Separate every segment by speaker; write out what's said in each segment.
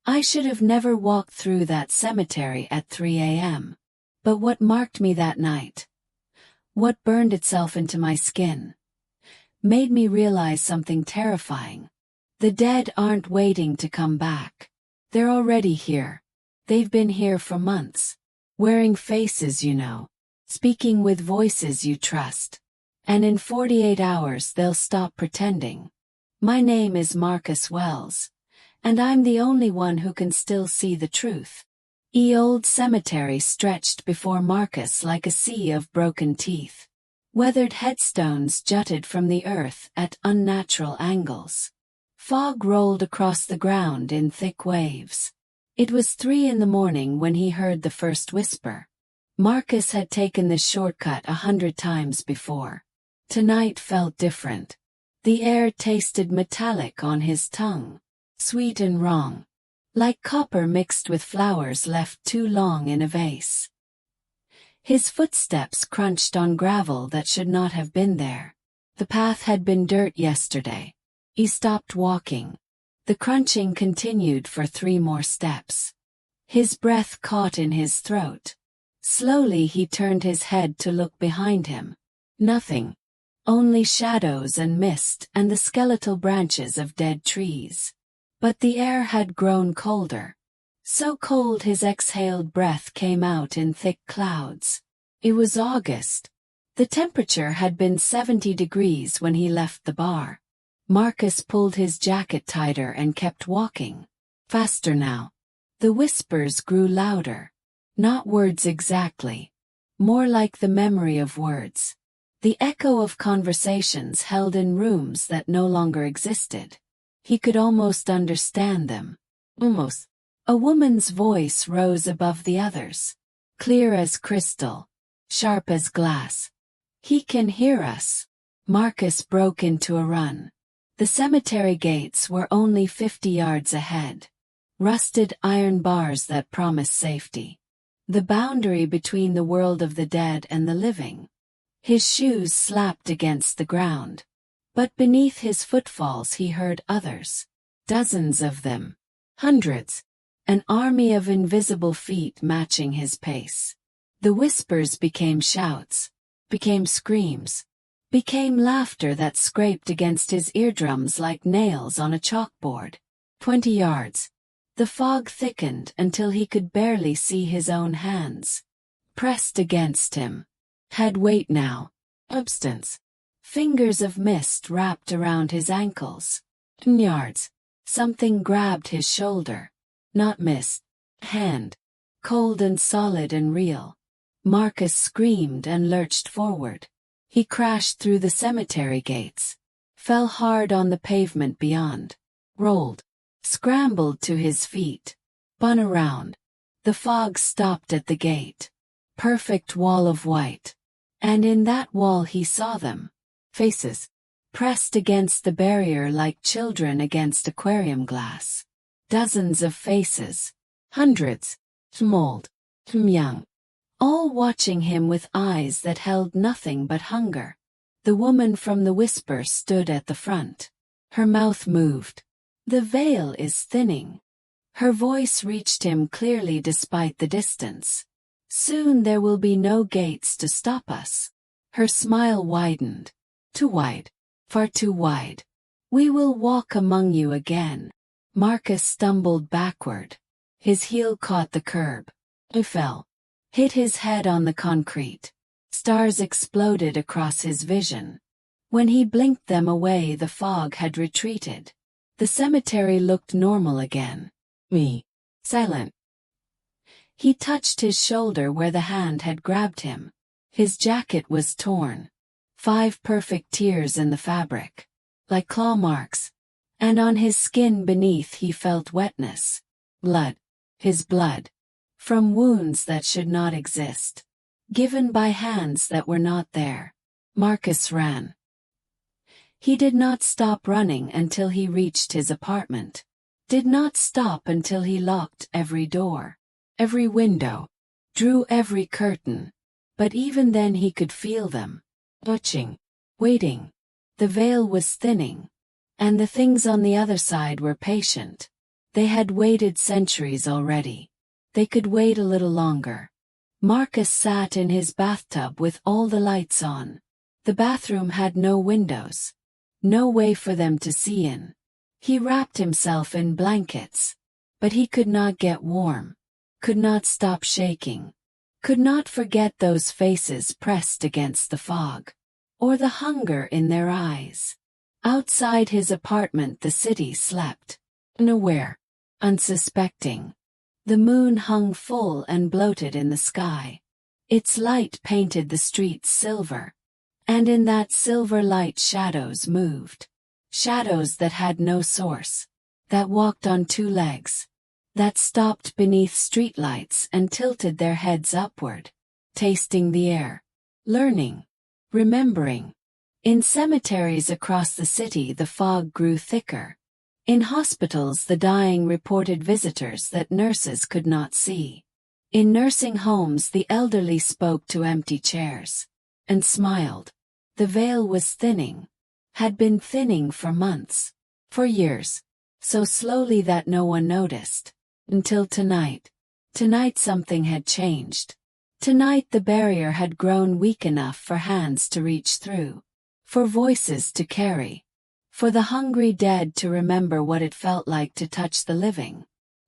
Speaker 1: I should have never walked through that cemetery at 3 a.m. But what marked me that night, what burned itself into my skin, made me realize something terrifying. The dead aren't waiting to come back. They're already here. They've been here for months. Wearing faces you know. Speaking with voices you trust. And in 48 hours they'll stop pretending. My name is Marcus Wells. And I'm the only one who can still see the truth. The old cemetery stretched before Marcus like a sea of broken teeth. Weathered headstones jutted from the earth at unnatural angles. Fog rolled across the ground in thick waves. It was 3 in the morning when he heard the first whisper. Marcus had taken this shortcut 100 times before. Tonight felt different. The air tasted metallic on his tongue. Sweet and wrong. Like copper mixed with flowers left too long in a vase. His footsteps crunched on gravel that should not have been there. The path had been dirt yesterday. He stopped walking. The crunching continued for 3 more steps. His breath caught in his throat. Slowly he turned his head to look behind him. Nothing. Only shadows and mist and the skeletal branches of dead trees. But the air had grown colder. So cold his exhaled breath came out in thick clouds. It was August. The temperature had been 70 degrees when he left the bar. Marcus pulled his jacket tighter and kept walking. Faster now. The whispers grew louder. Not words exactly. More like the memory of words. The echo of conversations held in rooms that no longer existed. He could almost understand them. Almost. A woman's voice rose above the others. Clear as crystal. Sharp as glass. He can hear us. Marcus broke into a run. The cemetery gates were only 50 yards ahead. Rusted iron bars that promised safety. The boundary between the world of the dead and the living. His shoes slapped against the ground. But beneath his footfalls he heard others. Dozens of them. Hundreds. An army of invisible feet matching his pace. The whispers became shouts. Became screams. Became laughter that scraped against his eardrums like nails on a chalkboard. 20 yards. The fog thickened until he could barely see his own hands. Pressed against him. Had weight now. Substance. Fingers of mist wrapped around his ankles. 10 yards. Something grabbed his shoulder. Not mist. Hand. Cold and solid and real. Marcus screamed and lurched forward. He crashed through the cemetery gates. Fell hard on the pavement beyond. Rolled. Scrambled to his feet. Spun around. The fog stopped at the gate. Perfect wall of white. And in that wall he saw them. Faces. Pressed against the barrier like children against aquarium glass. Dozens of faces. Hundreds. Old. Young. All watching him with eyes that held nothing but hunger. The woman from the whisper stood at the front. Her mouth moved. The veil is thinning. Her voice reached him clearly despite the distance. Soon there will be no gates to stop us. Her smile widened. Too wide. Far too wide. We will walk among you again. Marcus stumbled backward. His heel caught the curb. He fell. Hit his head on the concrete. Stars exploded across his vision. When he blinked them away, the fog had retreated. The cemetery looked normal again. Silent. He touched his shoulder where the hand had grabbed him. His jacket was torn. 5 perfect tears in the fabric. Like claw marks. And on his skin beneath he felt wetness. Blood. His blood. From wounds that should not exist. Given by hands that were not there. Marcus ran. He did not stop running until he reached his apartment. Did not stop until he locked every door. Every window. Drew every curtain. But even then he could feel them. Watching. Waiting. The veil was thinning. And the things on the other side were patient. They had waited centuries already. They could wait a little longer. Marcus sat in his bathtub with all the lights on. The bathroom had no windows. No way for them to see in. He wrapped himself in blankets. But he could not get warm. Could not stop shaking. Could not forget those faces pressed against the fog. Or the hunger in their eyes. Outside his apartment the city slept. Unaware. Unsuspecting. The moon hung full and bloated in the sky. Its light painted the streets silver. And in that silver light shadows moved. Shadows that had no source. That walked on two legs. That stopped beneath streetlights and tilted their heads upward. Tasting the air. Learning. Remembering. In cemeteries across the city the fog grew thicker. In hospitals the dying reported visitors that nurses could not see. In nursing homes the elderly spoke to empty chairs. And smiled. The veil was thinning. Had been thinning for months. For years. So slowly that no one noticed. Until tonight. Tonight something had changed. Tonight the barrier had grown weak enough for hands to reach through. For voices to carry. For the hungry dead to remember what it felt like to touch the living.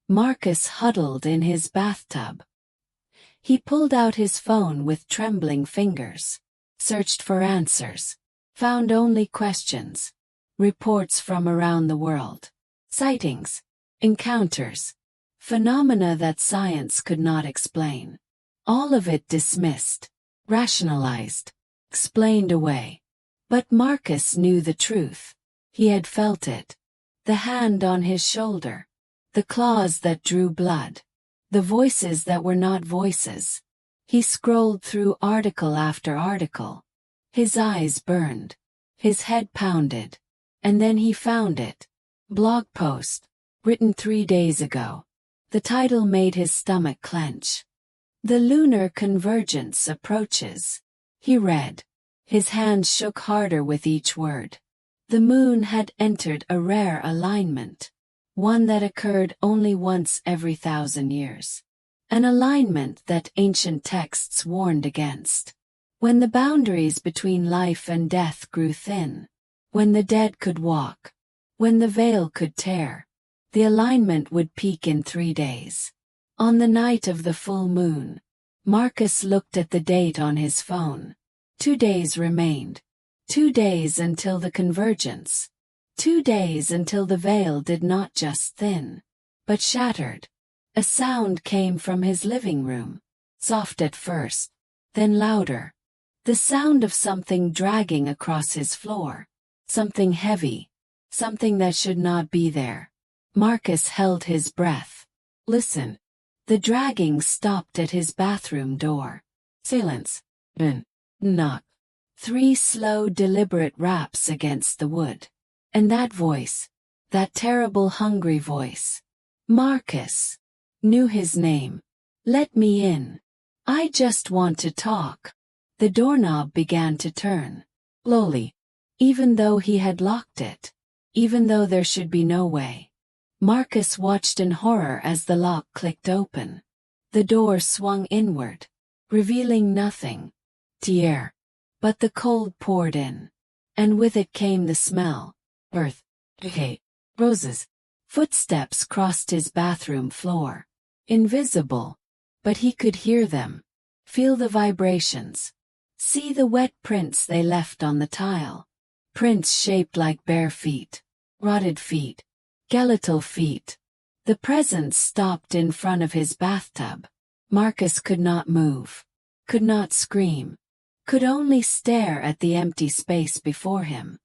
Speaker 1: Marcus huddled in his bathtub. He pulled out his phone with trembling fingers. Searched for answers. Found only questions. Reports from around the world. Sightings. Encounters. Phenomena that science could not explain. All of it dismissed. Rationalized. Explained away. But Marcus knew the truth. He had felt it. The hand on his shoulder. The claws that drew blood. The voices that were not voices. He scrolled through article after article. His eyes burned. His head pounded. And then he found it. Blog post. Written 3 days ago. The title made his stomach clench. The lunar convergence approaches. He read. His hands shook harder with each word. The moon had entered a rare alignment. One that occurred only once every 1,000 years. An alignment that ancient texts warned against. When the boundaries between life and death grew thin. When the dead could walk. When the veil could tear. The alignment would peak in 3 days. On the night of the full moon. Marcus looked at the date on his phone. 2 days remained. 2 days until the convergence. 2 days until the veil did not just thin, but shattered. A sound came from his living room. Soft at first, then louder. The sound of something dragging across his floor. Something heavy. Something that should not be there. Marcus held his breath. Listen. The dragging stopped at his bathroom door. Silence. Then. Knock. 3 slow deliberate raps against the wood. And that voice. That terrible hungry voice. Marcus. Knew his name. Let me in. I just want to talk. The doorknob began to turn. Slowly. Even though he had locked it. Even though there should be no way. Marcus watched in horror as the lock clicked open. The door swung inward. Revealing nothing. Air. But the cold poured in. And with it came the smell. Earth. Decay. Roses. Footsteps crossed his bathroom floor. Invisible. But he could hear them. Feel the vibrations. See the wet prints they left on the tile. Prints shaped like bare feet. Rotted feet. Skeletal feet. The presence stopped in front of his bathtub. Marcus could not move. Could not scream. Could only stare at the empty space before him.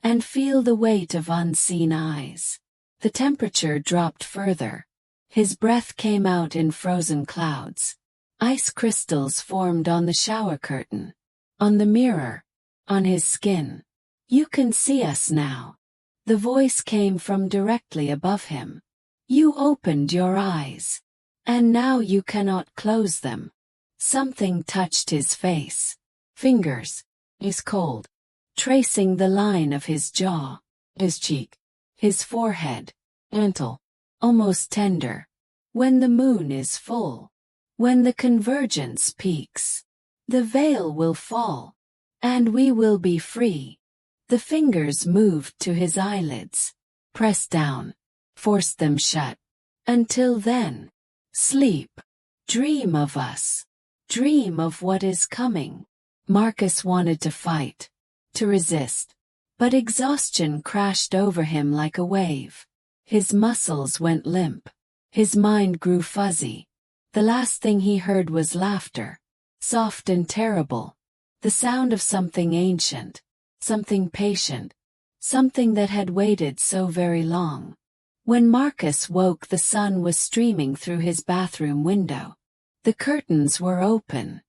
Speaker 1: And feel the weight of unseen eyes. The temperature dropped further. His breath came out in frozen clouds. Ice crystals formed on the shower curtain. On the mirror. On his skin. You can see us now. The voice came from directly above him. You opened your eyes. And now you cannot close them. Something touched his face. Fingers. His cold. Tracing the line of his jaw. His cheek. His forehead. Mantle. almost tender. When the moon is full, when the convergence peaks, the veil will fall, and we will be free. The fingers moved to his eyelids, pressed down, forced them shut. Until then, sleep. Dream of us. Dream of what is coming. Marcus wanted to fight, to resist, but exhaustion crashed over him like a wave. His muscles went limp. His mind grew fuzzy. The last thing he heard was laughter, soft and terrible, the sound of something ancient, something patient, something that had waited so very long. When Marcus woke, the sun was streaming through his bathroom window. The curtains were open,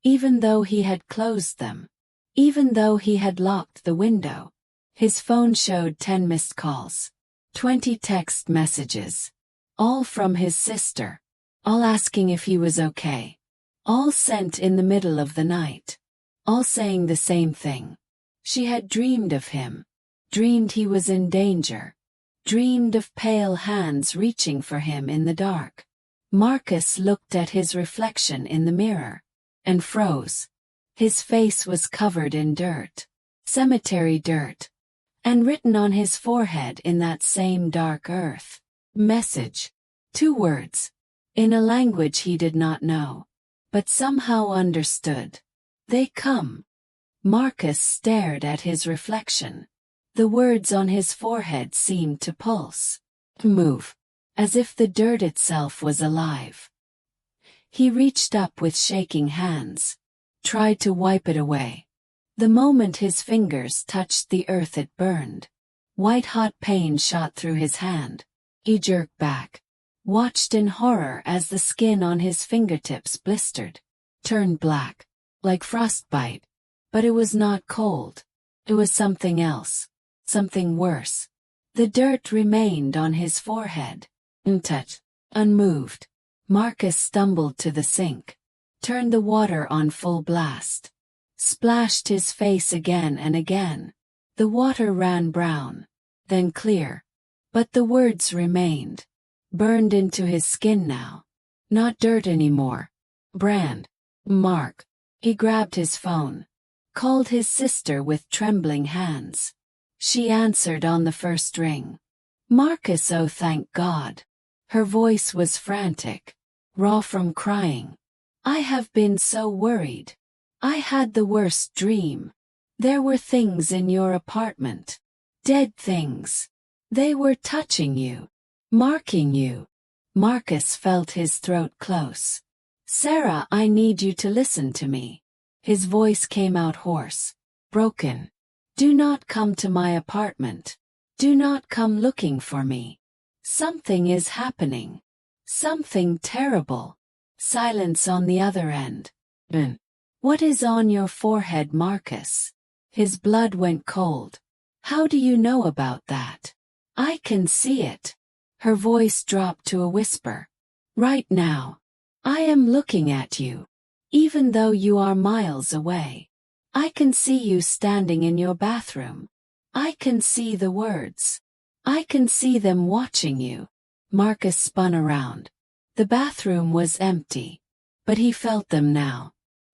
Speaker 1: even though he had closed them, even though he had locked the window. His phone showed 10 missed calls, 20 text messages, all from his sister, all asking if he was okay, all sent in the middle of the night, all saying the same thing. She had dreamed of him, dreamed he was in danger, dreamed of pale hands reaching for him in the dark. Marcus looked at his reflection in the mirror, and froze. His face was covered in dirt, cemetery dirt, and written on his forehead in that same dark earth. Message. 2 words. In a language he did not know, but somehow understood. They come. Marcus stared at his reflection. The words on his forehead seemed to pulse, to move, as if the dirt itself was alive. He reached up with shaking hands, tried to wipe it away. The moment his fingers touched the earth, it burned. White-hot pain shot through his hand. He jerked back, watched in horror as the skin on his fingertips blistered, turned black, like frostbite. But it was not cold. It was something else. Something worse. The dirt remained on his forehead, untouched, unmoved. Marcus stumbled to the sink, turned the water on full blast, splashed his face again and again. The water ran brown, then clear. But the words remained, burned into his skin now. Not dirt anymore. Brand. Mark. He grabbed his phone, called his sister with trembling hands. She answered on the first ring. Marcus, oh thank God. Her voice was frantic, raw from crying. I have been so worried. I had the worst dream. There were things in your apartment. Dead things. They were touching you, marking you. Marcus felt his throat close. Sarah, I need you to listen to me. His voice came out hoarse, broken. Do not come to my apartment. Do not come looking for me. Something is happening. Something terrible. Silence on the other end. What is on your forehead, Marcus? His blood went cold. How do you know about that? I can see it. Her voice dropped to a whisper. Right now. I am looking at you. Even though you are miles away. I can see you standing in your bathroom. I can see the words. I can see them watching you. Marcus spun around. The bathroom was empty. But he felt them now.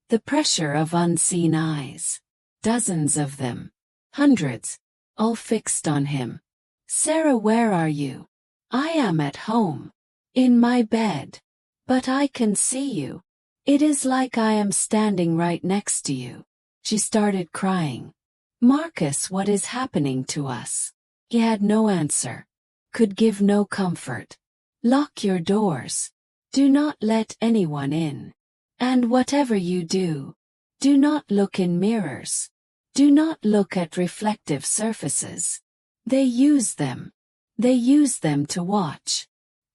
Speaker 1: The pressure of unseen eyes. Dozens of them. Hundreds. All fixed on him. Sarah, where are you? I am at home. In my bed. But I can see you. It is like I am standing right next to you. She started crying. Marcus, what is happening to us? He had no answer. Could give no comfort. Lock your doors. Do not let anyone in. And whatever you do, do not look in mirrors. Do not look at reflective surfaces. They use them. They use them to watch.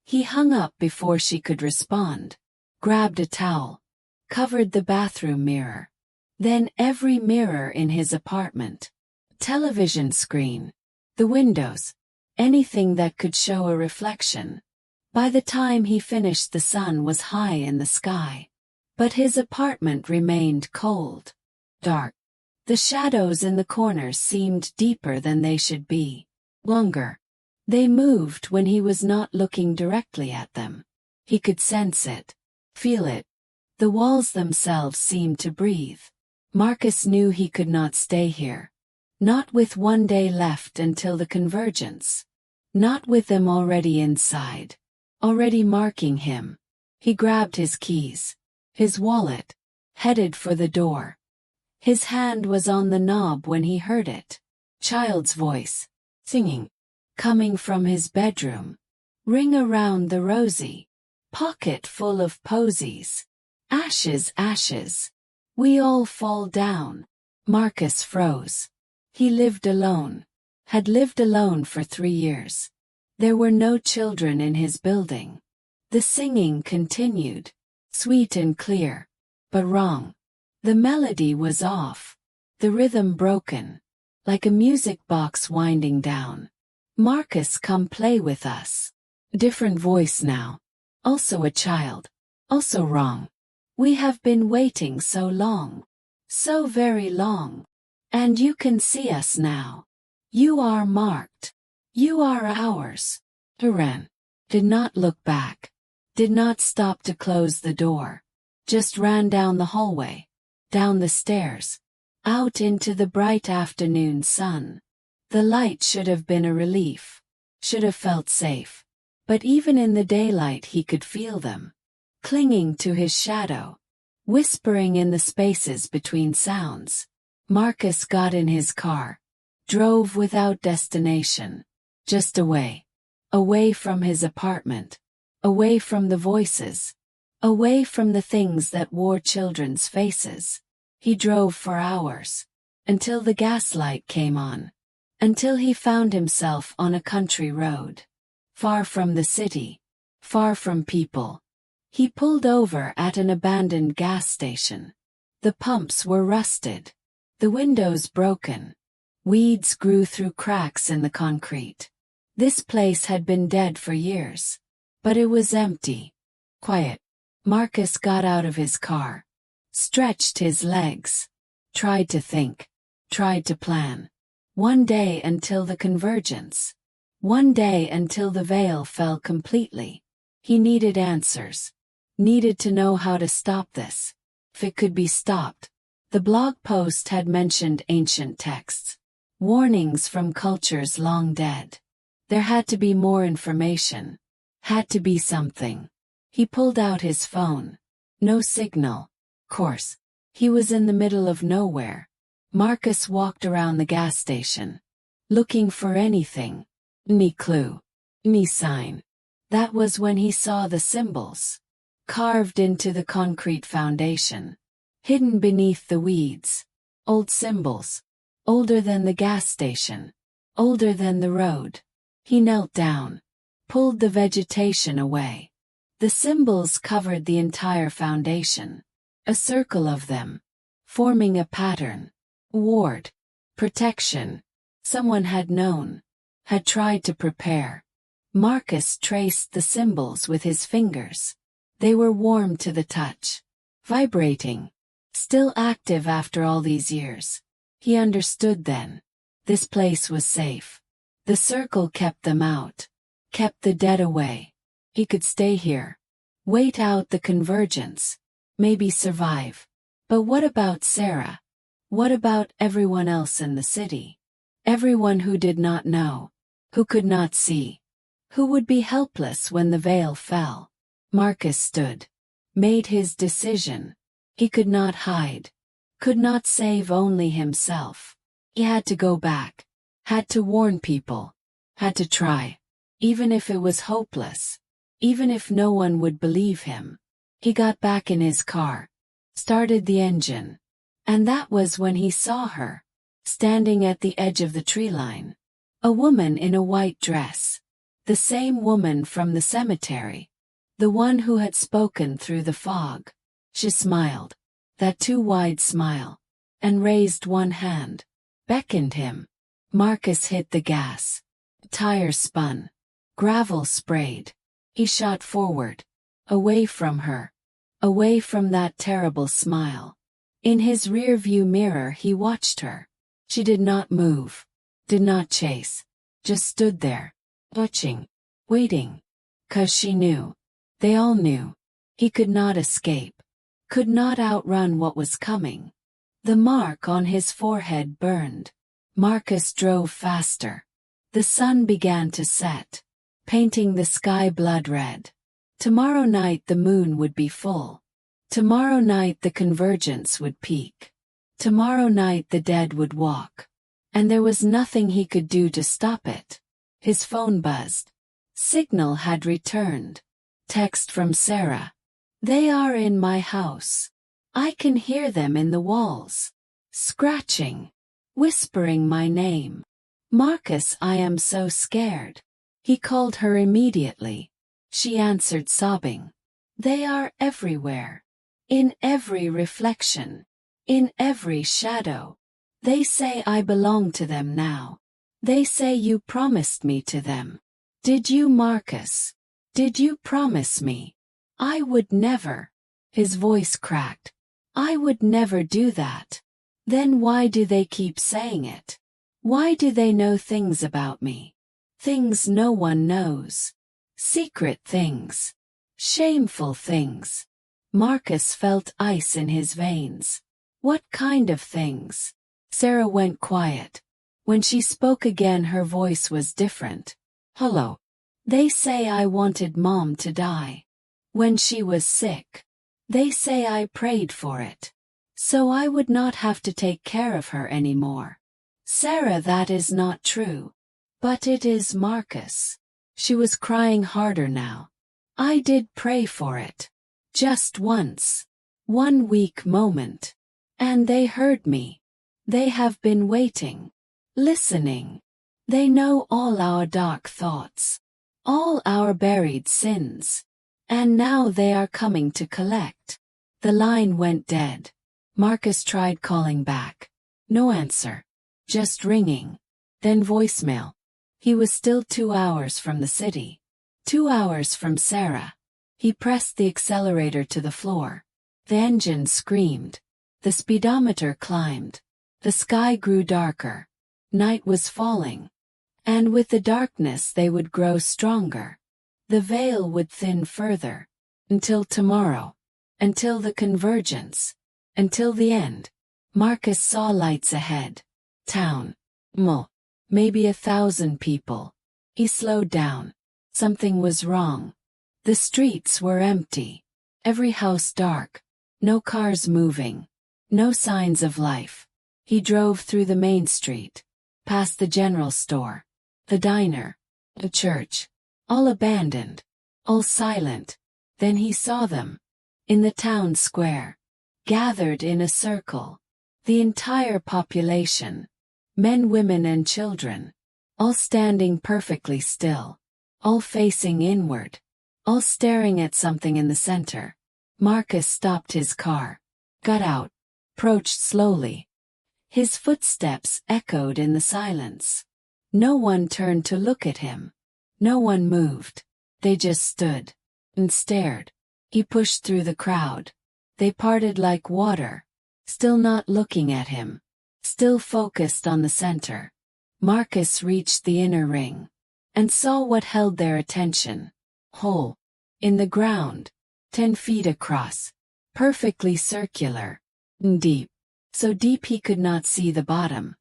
Speaker 1: He hung up before she could respond. Grabbed a towel. Covered the bathroom mirror. Then every mirror in his apartment. Television screen. The windows. Anything that could show a reflection. By the time he finished, the sun was high in the sky. But his apartment remained cold. Dark. The shadows in the corners seemed deeper than they should be. Longer. They moved when he was not looking directly at them. He could sense it, feel it. The walls themselves seemed to breathe. Marcus knew he could not stay here. Not with one day left until the convergence. Not with them already inside. Already marking him. He grabbed his keys. His wallet. Headed for the door. His hand was on the knob when he heard it. Child's voice. Singing. Coming from his bedroom. Ring around the rosy. Pocket full of posies. Ashes, ashes. We all fall down. Marcus froze. He lived alone. Had lived alone for 3 years. There were no children in his building. The singing continued. Sweet and clear. But wrong. The melody was off. The rhythm broken. Like a music box winding down. Marcus, come play with us. Different voice now. Also a child. Also wrong. We have been waiting so long. So very long. And you can see us now. You are marked. You are ours. He ran. Did not look back. Did not stop to close the door. Just ran down the hallway. Down the stairs. Out into the bright afternoon sun. The light should have been a relief. Should have felt safe. But even in the daylight he could feel them. Clinging to his shadow. Whispering in the spaces between sounds. Marcus got in his car. Drove without destination. Just away. Away from his apartment. Away from the voices. Away from the things that wore children's faces. He drove for hours. Until the gaslight came on. Until he found himself on a country road. Far from the city. Far from people. He pulled over at an abandoned gas station. The pumps were rusted. The windows broken. Weeds grew through cracks in the concrete. This place had been dead for years. But it was empty. Quiet. Marcus got out of his car. Stretched his legs. Tried to think. Tried to plan. One day until the convergence. One day until the veil fell completely. He needed answers. Needed to know how to stop this. If it could be stopped. The blog post had mentioned ancient texts. Warnings from cultures long dead. There had to be more information. Had to be something. He pulled out his phone. No signal. Course. He was in the middle of nowhere. Marcus walked around the gas station. Looking for anything. Any clue. Any sign. That was when he saw the symbols. Carved into the concrete foundation. Hidden beneath the weeds. Old symbols. Older than the gas station. Older than the road. He knelt down. Pulled the vegetation away. The symbols covered the entire foundation. A circle of them. Forming a pattern. Ward. Protection. Someone had known. Had tried to prepare. Marcus traced the symbols with his fingers. They were warm to the touch. Vibrating. Still active after all these years. He understood then. This place was safe. The circle kept them out. Kept the dead away. He could stay here. Wait out the convergence. Maybe survive. But what about Sarah? What about everyone else in the city? Everyone who did not know. Who could not see. Who would be helpless when the veil fell. Marcus stood. Made his decision. He could not hide. Could not save only himself. He had to go back. Had to warn people. Had to try. Even if it was hopeless. Even if no one would believe him. He got back in his car. Started the engine. And that was when he saw her. Standing at the edge of the tree line. A woman in a white dress. The same woman from the cemetery. The one who had spoken through the fog. She smiled. That too wide smile. And raised one hand. Beckoned him. Marcus hit the gas. Tire spun. Gravel sprayed. He shot forward. Away from her. Away from that terrible smile. In his rear-view mirror he watched her. She did not move. Did not chase. Just stood there. watching, waiting. 'Cause she knew. They all knew. He could not escape. Could not outrun what was coming. The mark on his forehead burned. Marcus drove faster. The sun began to set, painting the sky blood red. Tomorrow night the moon would be full. Tomorrow night the convergence would peak. Tomorrow night the dead would walk. And there was nothing he could do to stop it. His phone buzzed. Signal had returned. Text from Sarah. They are in my house. I can hear them in the walls. Scratching. Whispering my name. Marcus, I am so scared. He called her immediately. She answered sobbing. They are everywhere. In every reflection. In every shadow. They say I belong to them now. They say you promised me to them. Did you, Marcus? Did you promise me? I would never. His voice cracked. I would never do that. Then why do they keep saying it? Why do they know things about me? Things no one knows. Secret things. Shameful things. Marcus felt ice in his veins. What kind of things? Sarah went quiet. When she spoke again her voice was different. Hello. They say I wanted Mom to die. When she was sick. They say I prayed for it. So I would not have to take care of her anymore. Sarah, that is not true. But it is, Marcus. She was crying harder now. I did pray for it. Just once. One weak moment. And they heard me. They have been waiting. Listening. They know all our dark thoughts. All our buried sins. And now they are coming to collect. The line went dead. Marcus tried calling back. No answer. Just ringing. Then voicemail. He was still 2 hours from the city. 2 hours from Sarah. He pressed the accelerator to the floor. The engine screamed. The speedometer climbed. The sky grew darker. Night was falling. And with the darkness they would grow stronger. The veil would thin further. Until tomorrow. Until the convergence. Until the end. Marcus saw lights ahead. Town. Maybe 1,000 people. He slowed down. Something was wrong. The streets were empty. Every house dark. No cars moving. No signs of life. He drove through the main street. Past the general store. The diner. The church. All abandoned. All silent. Then he saw them. In the town square. Gathered in a circle. The entire population. Men, women and children. All standing perfectly still. All facing inward. All staring at something in the center. Marcus stopped his car. Got out. Approached slowly. His footsteps echoed in the silence. No one turned to look at him. No one moved. They just stood. And stared. He pushed through the crowd. They parted like water. Still not looking at him. Still focused on the center. Marcus reached the inner ring. And saw what held their attention. Hole. In the ground. 10 feet across. Perfectly circular. And deep. So deep he could not see the bottom.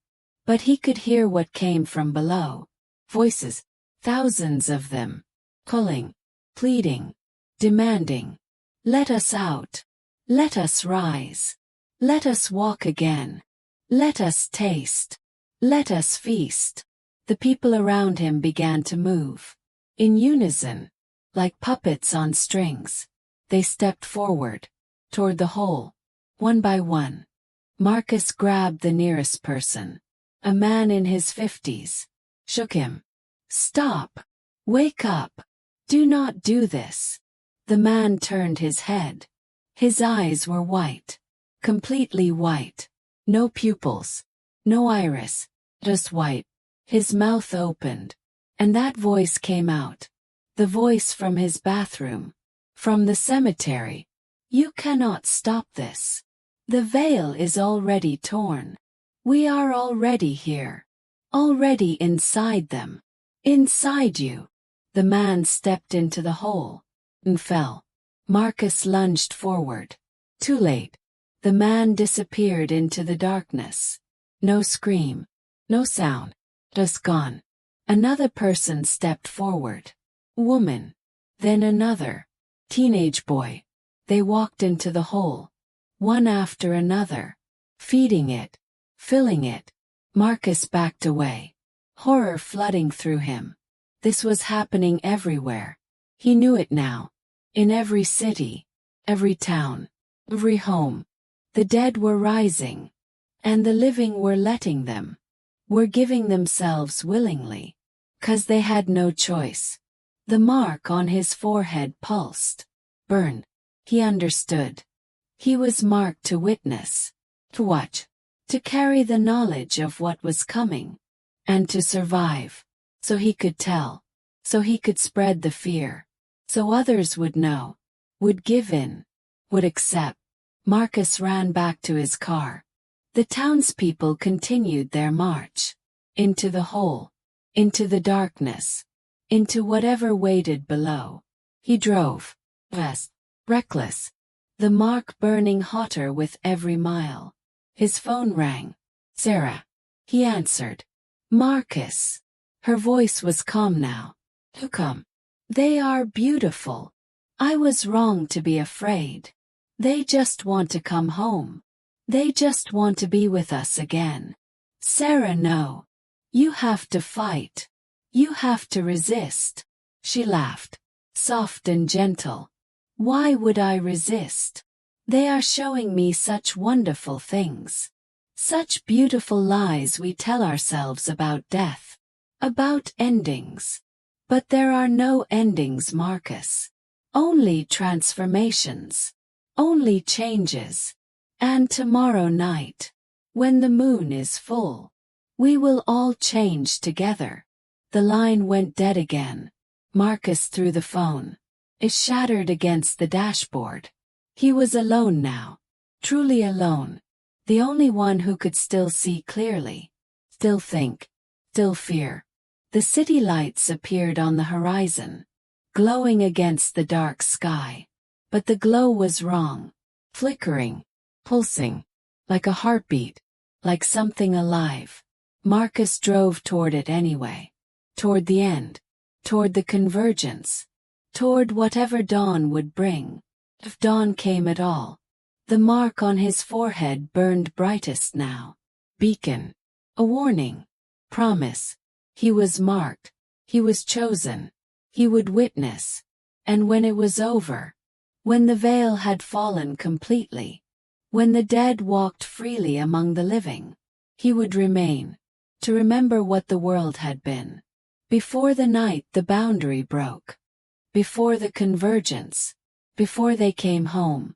Speaker 1: But he could hear what came from below. Voices. Thousands of them. Calling. Pleading. Demanding. Let us out. Let us rise. Let us walk again. Let us taste. Let us feast. The people around him began to move. In unison. Like puppets on strings. They stepped forward. Toward the hole. One by one. Marcus grabbed the nearest person. A man in his 50s. Shook him. Stop. Wake up. Do not do this. The man turned his head. His eyes were white. Completely white. No pupils. No iris. Just white. His mouth opened. And that voice came out. The voice from his bathroom. From the cemetery. You cannot stop this. The veil is already torn. We are already here. Already inside them. Inside you. The man stepped into the hole and fell. Marcus lunged forward. Too late. The man disappeared into the darkness. No scream. No sound. Just gone. Another person stepped forward. Woman. Then another. Teenage boy. They walked into the hole. One after another. Feeding it. Filling it. Marcus backed away. Horror flooding through him. This was happening everywhere. He knew it now. In every city. Every town. Every home. The dead were rising. And the living were letting them. Were giving themselves willingly. 'Cause they had no choice. The mark on his forehead pulsed. Burned. He understood. He was marked to witness. To watch. To carry the knowledge of what was coming. And to survive. So he could tell. So he could spread the fear. So others would know. Would give in. Would accept. Marcus ran back to his car. The townspeople continued their march. Into the hole. Into the darkness. Into whatever waited below. He drove. West. Reckless. The mark burning hotter with every mile. His phone rang. Sarah. He answered. Marcus. Her voice was calm now. To come. They are beautiful. I was wrong to be afraid. They just want to come home. They just want to be with us again. Sarah, no. You have to fight. You have to resist. She laughed. Soft and gentle. Why would I resist? They are showing me such wonderful things. Such beautiful lies we tell ourselves about death. About endings. But there are no endings, Marcus. Only transformations. Only changes. And tomorrow night, when the moon is full, we will all change together. The line went dead again. Marcus threw the phone. It shattered against the dashboard. He was alone now. Truly alone. The only one who could still see clearly. Still think. Still fear. The city lights appeared on the horizon. Glowing against the dark sky. But the glow was wrong. Flickering. Pulsing. Like a heartbeat. Like something alive. Marcus drove toward it anyway. Toward the end. Toward the convergence. Toward whatever dawn would bring. If dawn came at all. The mark on his forehead burned brightest now. Beacon. A warning. Promise. He was marked. He was chosen. He would witness. And when it was over. When the veil had fallen completely. When the dead walked freely among the living. He would remain. To remember what the world had been. Before the night the boundary broke. Before the convergence. Before they came home.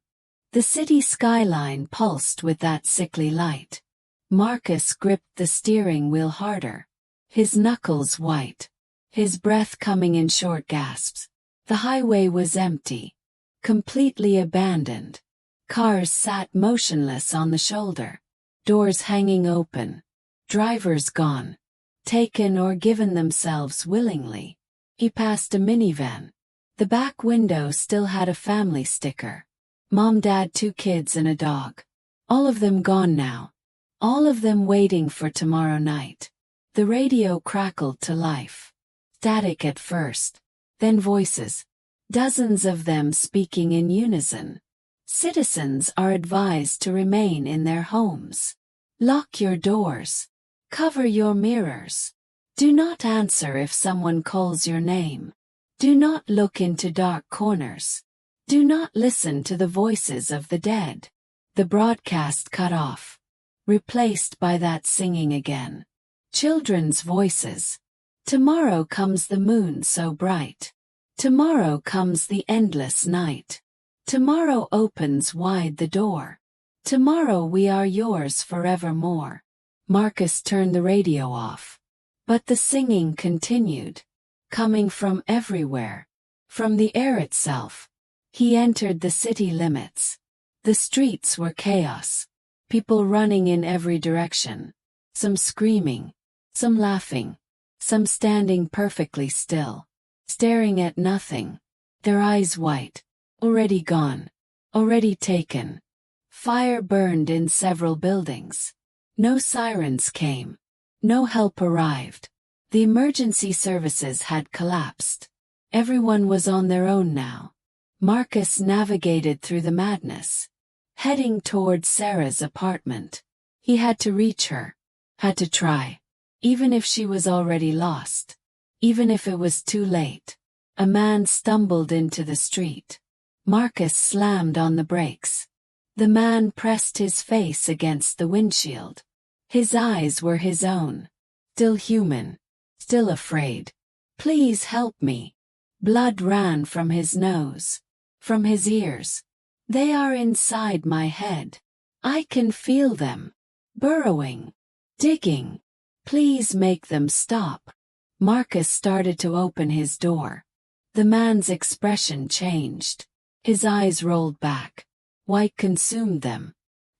Speaker 1: The city skyline pulsed with that sickly light. Marcus gripped the steering wheel harder. His knuckles white. His breath coming in short gasps. The highway was empty. Completely abandoned. Cars sat motionless on the shoulder. Doors hanging open. Drivers gone. Taken or given themselves willingly. He passed a minivan. The back window still had a family sticker. Mom, dad, 2 kids and a dog. All of them gone now. All of them waiting for tomorrow night. The radio crackled to life. Static at first. Then voices. Dozens of them speaking in unison. Citizens are advised to remain in their homes. Lock your doors. Cover your mirrors. Do not answer if someone calls your name. Do not look into dark corners. Do not listen to the voices of the dead. The broadcast cut off. Replaced by that singing again. Children's voices. Tomorrow comes the moon so bright. Tomorrow comes the endless night. Tomorrow opens wide the door. Tomorrow we are yours forevermore. Marcus turned the radio off. But the singing continued. Coming from everywhere. From the air itself. He entered the city limits. The streets were chaos. People running in every direction. Some screaming. Some laughing. some standing perfectly still, staring at nothing, their eyes white, already gone, already taken. Fire burned in several buildings. No sirens came. No help arrived. The emergency services had collapsed. Everyone was on their own now. Marcus navigated through the madness, heading towards Sarah's apartment. He had to reach her, had to try, even if she was already lost, even if it was too late. A man stumbled into the street. Marcus slammed on the brakes. The man pressed his face against the windshield. His eyes were his own. Still human. Still afraid. Please help me. Blood ran from his nose. From his ears. They are inside my head. I can feel them. Burrowing. Digging. Please make them stop. Marcus started to open his door. The man's expression changed. His eyes rolled back. White consumed them.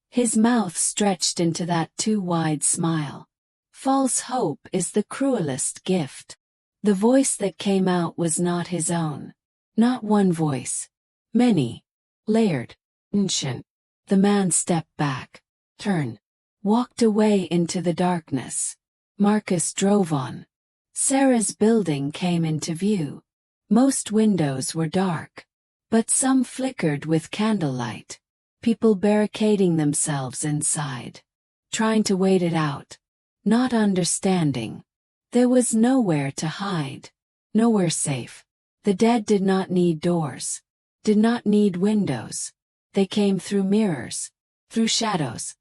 Speaker 1: His mouth stretched into that too wide smile. False hope is the cruelest gift. The voice that came out was not his own. Not one voice. Many. Layered. Ancient. The man stepped back. Turned. Walked away into the darkness. Marcus drove on. Sarah's building came into view. Most windows were dark. But some flickered with candlelight. People barricading themselves inside. Trying to wait it out. Not understanding. There was nowhere to hide. Nowhere safe. The dead did not need doors. Did not need windows. They came through mirrors. Through shadows.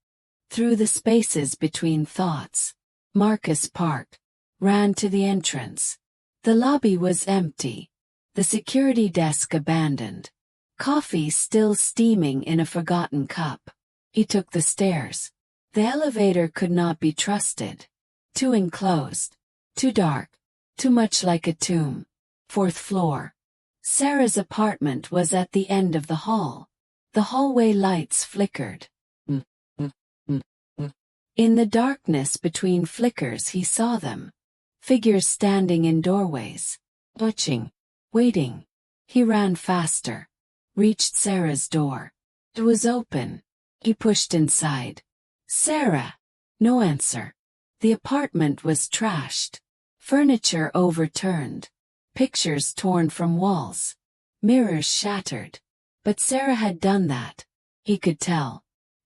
Speaker 1: Through the spaces between thoughts. Marcus parked. Ran to the entrance. The lobby was empty. The security desk abandoned. Coffee still steaming in a forgotten cup. He took the stairs. The elevator could not be trusted. Too enclosed. Too dark. Too much like a tomb. 4th floor. Sarah's apartment was at the end of the hall. The hallway lights flickered. In the darkness between flickers he saw them. Figures standing in doorways. Watching. Waiting. He ran faster. Reached Sarah's door. It was open. He pushed inside. Sarah. No answer. The apartment was trashed. Furniture overturned. Pictures torn from walls. Mirrors shattered. But Sarah had done that. He could tell.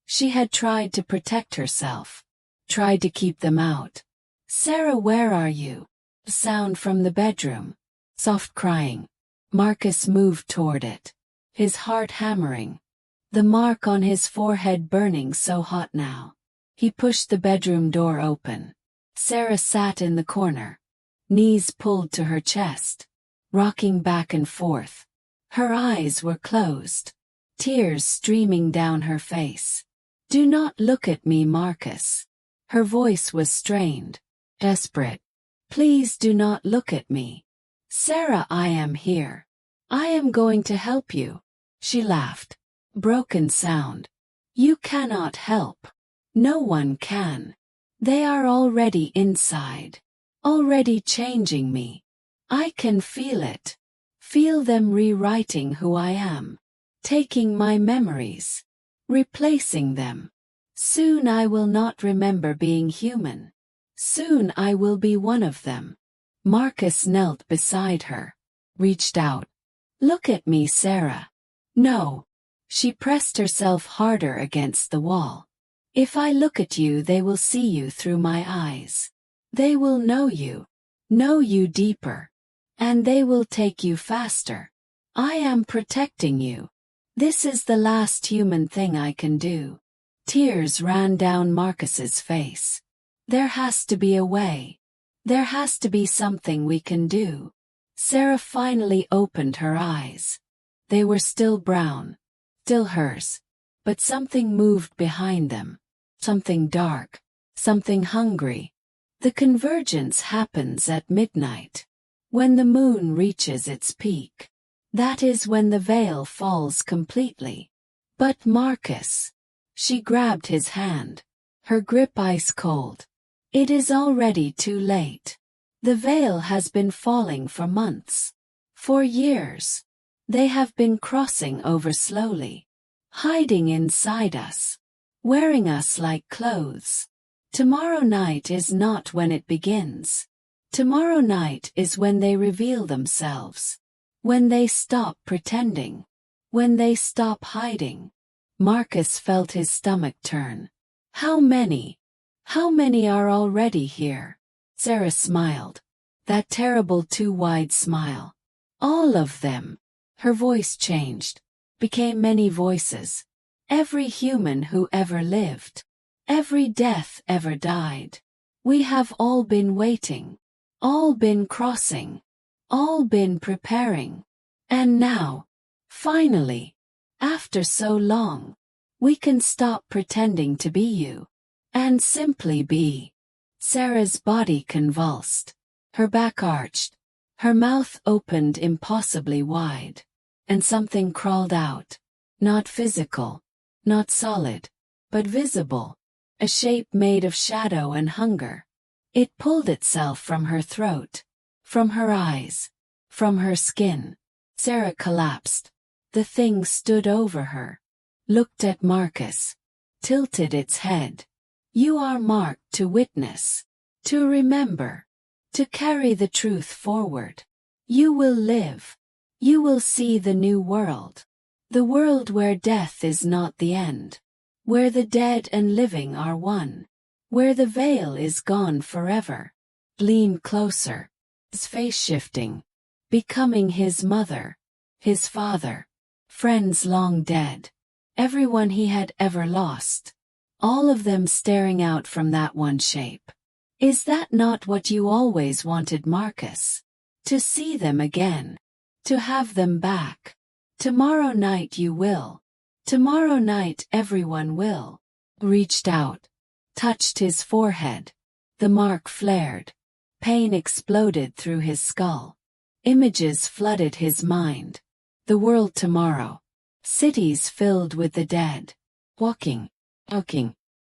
Speaker 1: She had tried to protect herself. Tried to keep them out. Sarah, where are you? A sound from the bedroom. Soft crying. Marcus moved toward it. His heart hammering. The mark on his forehead burning so hot now. He pushed the bedroom door open. Sarah sat in the corner. Knees pulled to her chest. Rocking back and forth. Her eyes were closed. Tears streaming down her face. Do not look at me, Marcus. Her voice was strained. Desperate. Please do not look at me. Sarah, I am here. I am going to help you. She laughed. Broken sound. You cannot help. No one can. They are already inside. Already changing me. I can feel it. Feel them rewriting who I am. Taking my memories. Replacing them. Soon I will not remember being human. Soon I will be one of them. Marcus knelt beside her. Reached out. Look at me, Sarah. No. She pressed herself harder against the wall. If I look at you, they will see you through my eyes. They will know you deeper. And they will take you faster. I am protecting you. This is the last human thing I can do. Tears ran down Marcus's face. There has to be a way. There has to be something we can do. Sarah finally opened her eyes. They were still brown. Still hers. But something moved behind them. Something dark. Something hungry. The convergence happens at midnight. When the moon reaches its peak. That is when the veil falls completely. But Marcus. She grabbed his hand. Her grip ice cold. It is already too late. The veil has been falling for months. For years. They have been crossing over slowly. Hiding inside us. Wearing us like clothes. Tomorrow night is not when it begins. Tomorrow night is when they reveal themselves. When they stop pretending. When they stop hiding. Marcus felt his stomach turn. How many? How many are already here? Sarah smiled. That terrible too wide smile. All of them. Her voice changed. Became many voices. Every human who ever lived. Every death ever died. We have all been waiting. All been crossing. All been preparing. And now, finally, after so long, we can stop pretending to be you. And simply be. Sarah's body convulsed. Her back arched. Her mouth opened impossibly wide. And something crawled out. Not physical. Not solid. But visible. A shape made of shadow and hunger. It pulled itself from her throat. From her eyes. From her skin. Sarah collapsed. The thing stood over her. Looked at Marcus. Tilted its head. You are marked to witness. To remember. To carry the truth forward. You will live. You will see the new world. The world where death is not the end. Where the dead and living are one. Where the veil is gone forever. Lean closer. His face shifting. Becoming his mother. His father. Friends long dead. Everyone he had ever lost. All of them staring out from that one shape. Is that not what you always wanted, Marcus? To see them again. To have them back. Tomorrow night you will. Tomorrow night everyone will. Reached out. Touched his forehead. The mark flared. Pain exploded through his skull. Images flooded his mind. The world tomorrow. Cities filled with the dead. Walking.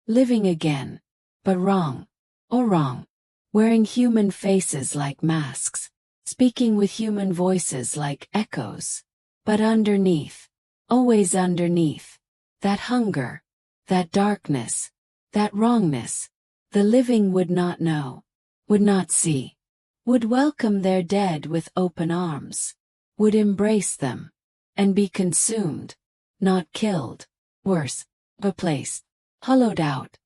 Speaker 1: Living again. But wrong. Oh wrong. Wearing human faces like masks. Speaking with human voices like echoes. But underneath. Always underneath. That hunger. That darkness. That wrongness. The living would not know. Would not see. Would welcome their dead with open arms. Would embrace them. And be consumed. Not killed. Worse. Replaced. Hollowed out.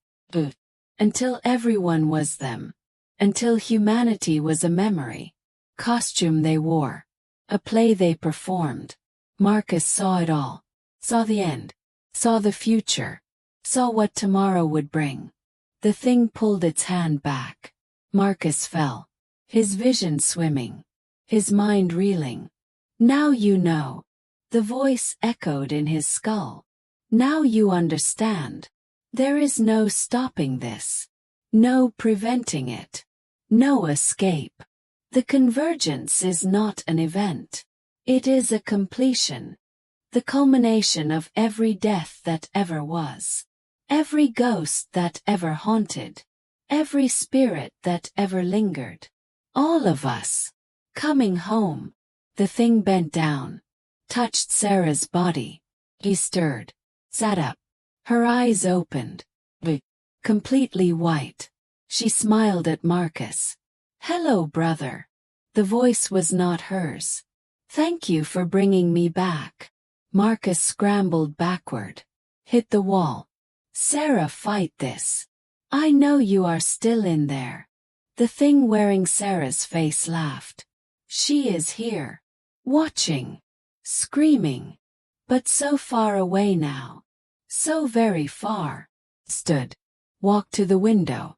Speaker 1: Until everyone was them. Until humanity was a memory. Costume they wore. A play they performed. Marcus saw it all. Saw the end. Saw the future. Saw what tomorrow would bring. The thing pulled its hand back. Marcus fell. His vision swimming. His mind reeling. Now you know. The voice echoed in his skull. Now you understand. There is no stopping this. No preventing it. No escape. The convergence is not an event. It is a completion. The culmination of every death that ever was. Every ghost that ever haunted. Every spirit that ever lingered. All of us. Coming home. The thing bent down. Touched Sarah's body. He stirred. Sat up. Her eyes opened. Completely white. She smiled at Marcus. Hello, brother. The voice was not hers. Thank you for bringing me back. Marcus scrambled backward. Hit the wall. Sarah, fight this. I know you are still in there. The thing wearing Sarah's face laughed. She is here. Watching. Screaming. But so far away now. So very far. Stood. Walked to the window.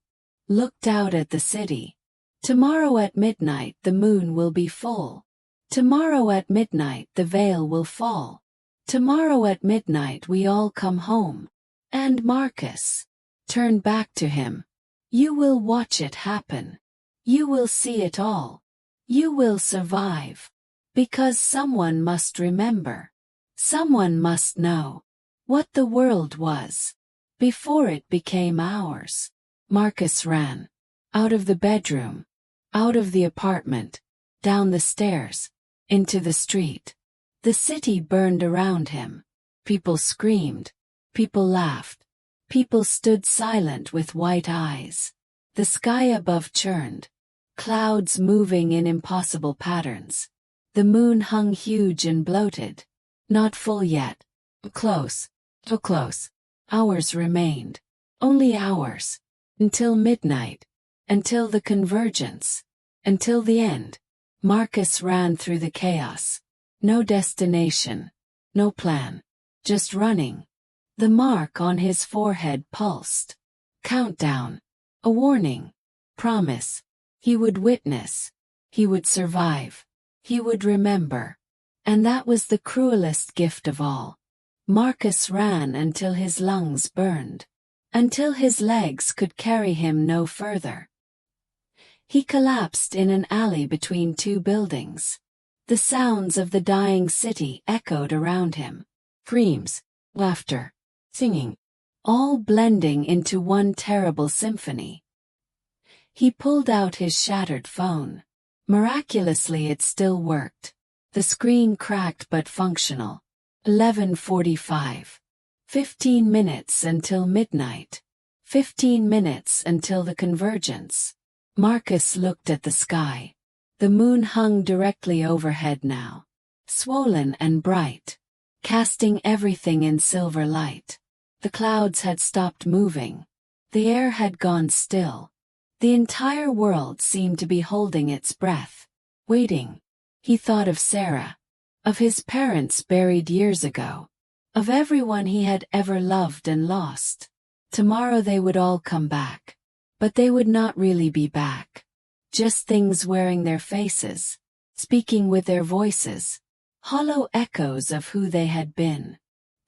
Speaker 1: Looked out at the city. Tomorrow at midnight the moon will be full. Tomorrow at midnight the veil will fall. Tomorrow at midnight we all come home. And Marcus. Turned back to him. You will watch it happen. You will see it all. You will survive. Because someone must remember. Someone must know. What the world was. Before it became ours. Marcus ran. Out of the bedroom. Out of the apartment, down the stairs, into the street. The city burned around him. People screamed. People laughed. People stood silent with white eyes. The sky above churned. Clouds moving in impossible patterns. The moon hung huge and bloated. Not full yet. Close. Too close. Hours remained. Only hours. Until midnight. Until the convergence. Until the end. Marcus ran through the chaos. No destination. No plan. Just running. The mark on his forehead pulsed. Countdown. A warning. Promise. He would witness. He would survive. He would remember. And that was the cruelest gift of all. Marcus ran until his lungs burned. Until his legs could carry him no further. He collapsed in an alley between two buildings. The sounds of the dying city echoed around him. Screams, laughter, singing, all blending into one terrible symphony. He pulled out his shattered phone. Miraculously it still worked. The screen cracked but functional. 11:45. 15 minutes until midnight. 15 minutes until the convergence. Marcus looked at the sky. The moon hung directly overhead now. Swollen and bright. Casting everything in silver light. The clouds had stopped moving. The air had gone still. The entire world seemed to be holding its breath. Waiting. He thought of Sarah. Of his parents buried years ago. Of everyone he had ever loved and lost. Tomorrow they would all come back. But they would not really be back. Just things wearing their faces. Speaking with their voices. Hollow echoes of who they had been.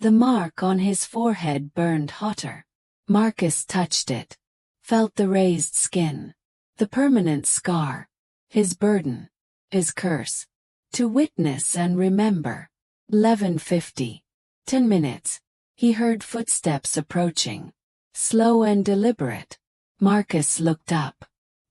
Speaker 1: The mark on his forehead burned hotter. Marcus touched it. Felt the raised skin. The permanent scar. His burden. His curse. To witness and remember. 11:50. 10 minutes. He heard footsteps approaching. Slow and deliberate. Marcus looked up.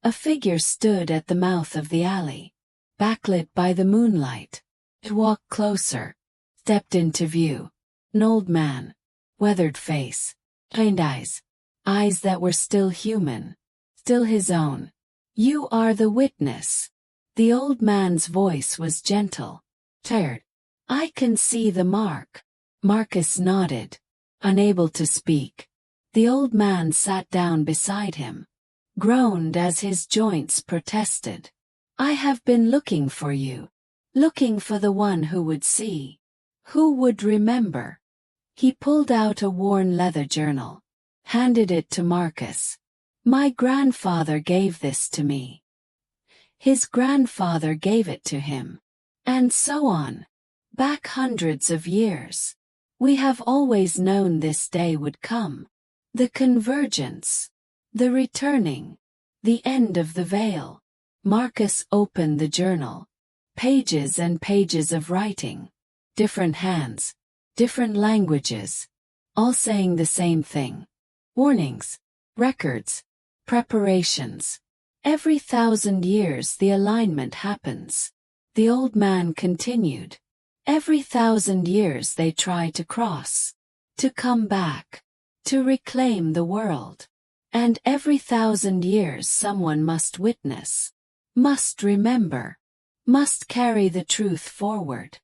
Speaker 1: A figure stood at the mouth of the alley. Backlit by the moonlight. It walked closer. Stepped into view. An old man. Weathered face. Kind eyes. Eyes that were still human. Still his own. You are the witness. The old man's voice was gentle. Tired. I can see the mark. Marcus nodded. Unable to speak. The old man sat down beside him. Groaned as his joints protested. I have been looking for you. Looking for the one who would see. Who would remember. He pulled out a worn leather journal. Handed it to Marcus. My grandfather gave this to me. His grandfather gave it to him. And so on. Back hundreds of years. We have always known this day would come. The convergence. The returning. The end of the veil. Marcus opened the journal. Pages and pages of writing. Different hands. Different languages. All saying the same thing. Warnings. Records. Preparations. Every 1,000 years the alignment happens. The old man continued. Every 1,000 years they try to cross. To come back. To reclaim the world. And every 1,000 years someone must witness. Must remember. Must carry the truth forward.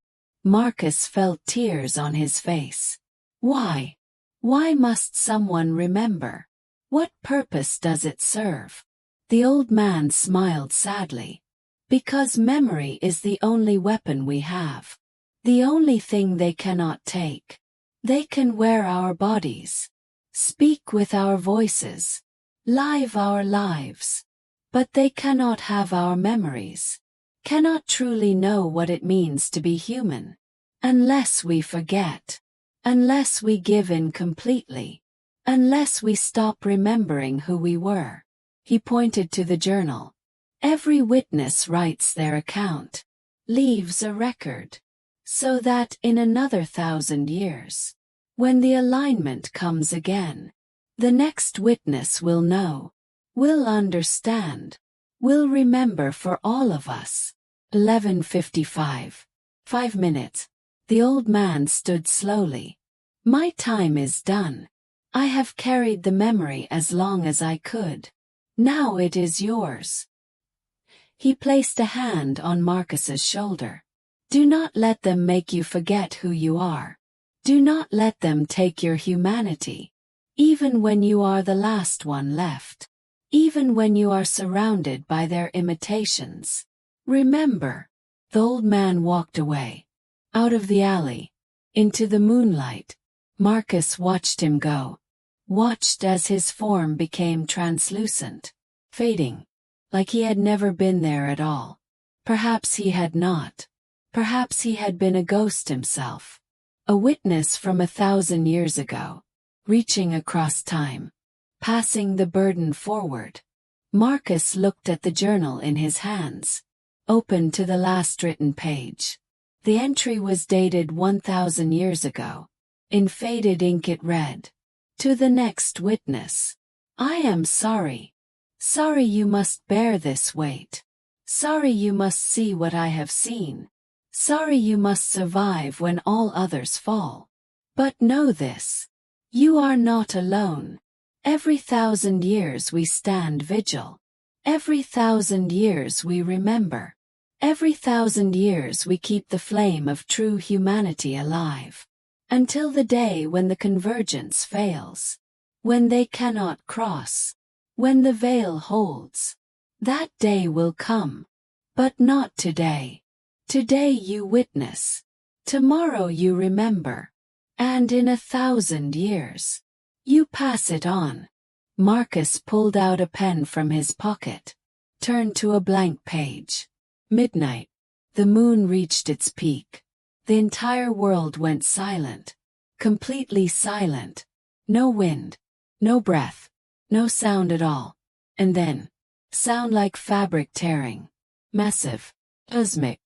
Speaker 1: Marcus felt tears on his face. Why? Why must someone remember? What purpose does it serve? The old man smiled sadly. Because memory is the only weapon we have. The only thing they cannot take. They can wear our bodies. Speak with our voices. Live our lives. But they cannot have our memories. Cannot truly know what it means to be human. Unless we forget. Unless we give in completely. Unless we stop remembering who we were. He pointed to the journal. Every witness writes their account. Leaves a record. So that in another 1,000 years. When the alignment comes again. The next witness will know. Will understand. will remember for all of us. 11:55. 5 minutes. The old man stood slowly. My time is done. I have carried the memory as long as I could. Now it is yours. He placed a hand on Marcus's shoulder. Do not let them make you forget who you are. Do not let them take your humanity. Even when you are the last one left. Even when you are surrounded by their imitations. Remember. The old man walked away. Out of the alley. Into the moonlight. Marcus watched him go. Watched as his form became translucent. Fading. Like he had never been there at all. Perhaps he had not. Perhaps he had been a ghost himself. A witness from 1,000 years ago. Reaching across time. Passing the burden forward. Marcus looked at the journal in his hands. Open to the last written page. The entry was dated 1,000 years ago. In faded ink it read. To the next witness. I am sorry. Sorry you must bear this weight. Sorry you must see what I have seen. Sorry you must survive when all others fall. But know this. You are not alone. Every 1,000 years we stand vigil. Every 1,000 years we remember. Every 1,000 years we keep the flame of true humanity alive. Until the day when the convergence fails. When they cannot cross. When the veil holds. That day will come. But not today. Today you witness. Tomorrow you remember. And in 1,000 years. You pass it on. Marcus pulled out a pen from his pocket. Turned to a blank page. Midnight. The moon reached its peak. The entire world went silent. Completely silent. No wind. No breath. No sound at all. And then. Sound like fabric tearing. Massive. Cosmic.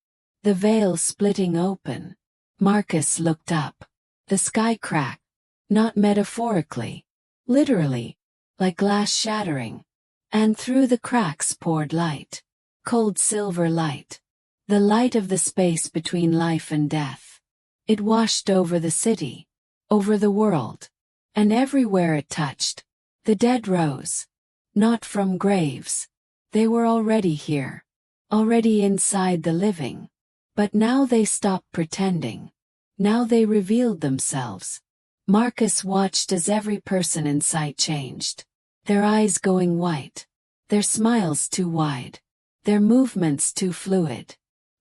Speaker 1: The veil splitting open. Marcus looked up. The sky cracked. Not metaphorically. Literally. Like glass shattering. And through the cracks poured light. Cold silver light. The light of the space between life and death. It washed over the city. Over the world. And everywhere it touched. The dead rose. Not from graves. They were already here. Already inside the living. But now they stopped pretending. Now they revealed themselves. Marcus watched as every person in sight changed. Their eyes going white. Their smiles too wide. Their movements too fluid.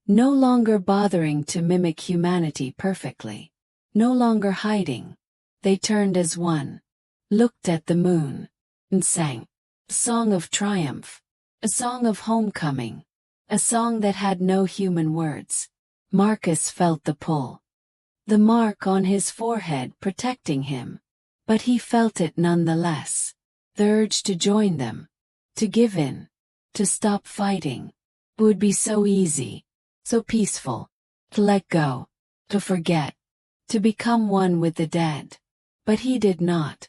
Speaker 1: No longer bothering to mimic humanity perfectly. No longer hiding. They turned as one. Looked at the moon. And sang. A song of triumph. A song of homecoming. A song that had no human words. Marcus felt the pull. The mark on his forehead protecting him. But he felt it nonetheless. The urge to join them. To give in. To stop fighting. It would be so easy. So peaceful. To let go. To forget. To become one with the dead. But he did not.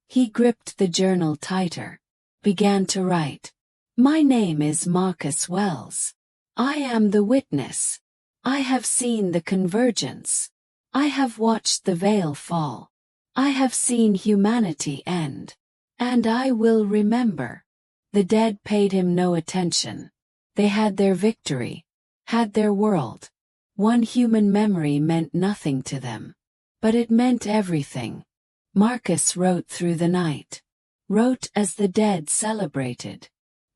Speaker 1: He gripped the journal tighter. Began to write. My name is Marcus Wells. I am the witness. I have seen the convergence. I have watched the veil fall. I have seen humanity end. And I will remember. The dead paid him no attention. They had their victory. Had their world. One human memory meant nothing to them. But it meant everything. Marcus wrote through the night. Wrote as the dead celebrated.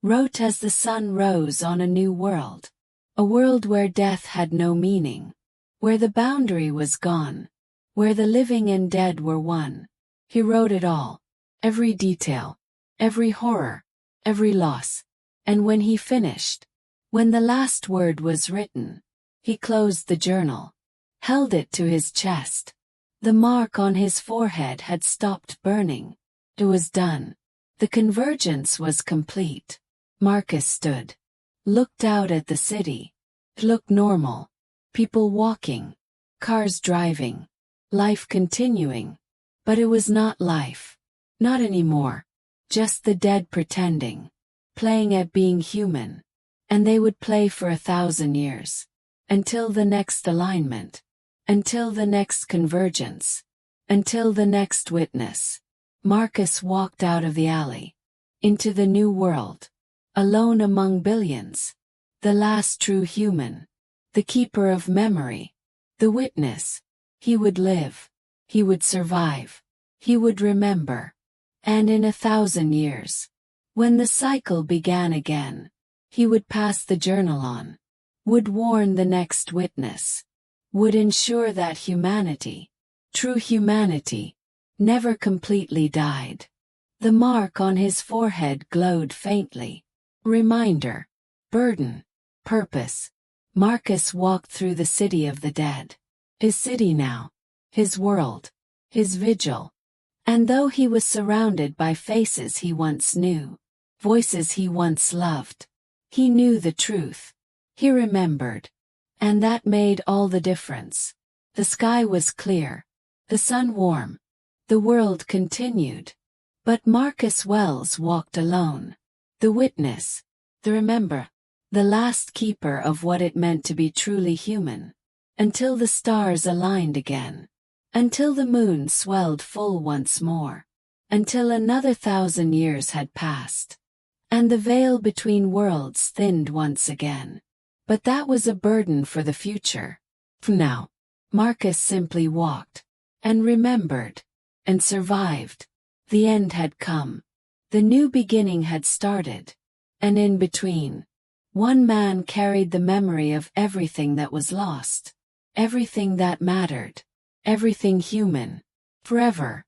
Speaker 1: Wrote as the sun rose on a new world. A world where death had no meaning. Where the boundary was gone. Where the living and dead were one. He wrote it all. Every detail. Every horror. Every loss. And when he finished. When the last word was written. He closed the journal. Held it to his chest. The mark on his forehead had stopped burning. It was done. The convergence was complete. Marcus stood. Looked out at the city. It looked normal. People walking. Cars driving. Life continuing. But it was not life. Not anymore. Just the dead pretending. playing at being human. And they would play for 1,000 years. Until the next alignment. Until the next convergence. Until the next witness. Marcus walked out of the alley. Into the new world. Alone among billions. The last true human. The keeper of memory. The witness. He would live. He would survive. He would remember. And in 1,000 years, when the cycle began again, he would pass the journal on. Would warn the next witness. Would ensure that humanity, true humanity, never completely died. The mark on his forehead glowed faintly. Reminder. Burden. Purpose. Marcus walked through the city of the dead. His city now. His world. His vigil. And though he was surrounded by faces he once knew, voices he once loved, he knew the truth. He remembered. And that made all the difference. The sky was clear. The sun warm. The world continued. But Marcus Wells walked alone. The witness. The remember. The last keeper of what it meant to be truly human. Until the stars aligned again. Until the moon swelled full once more. Until another 1,000 years had passed. And the veil between worlds thinned once again. But that was a burden for the future. For now, Marcus simply walked. And remembered. And survived. The end had come. The new beginning had started. And in between, one man carried the memory of everything that was lost. Everything that mattered. Everything human. Forever.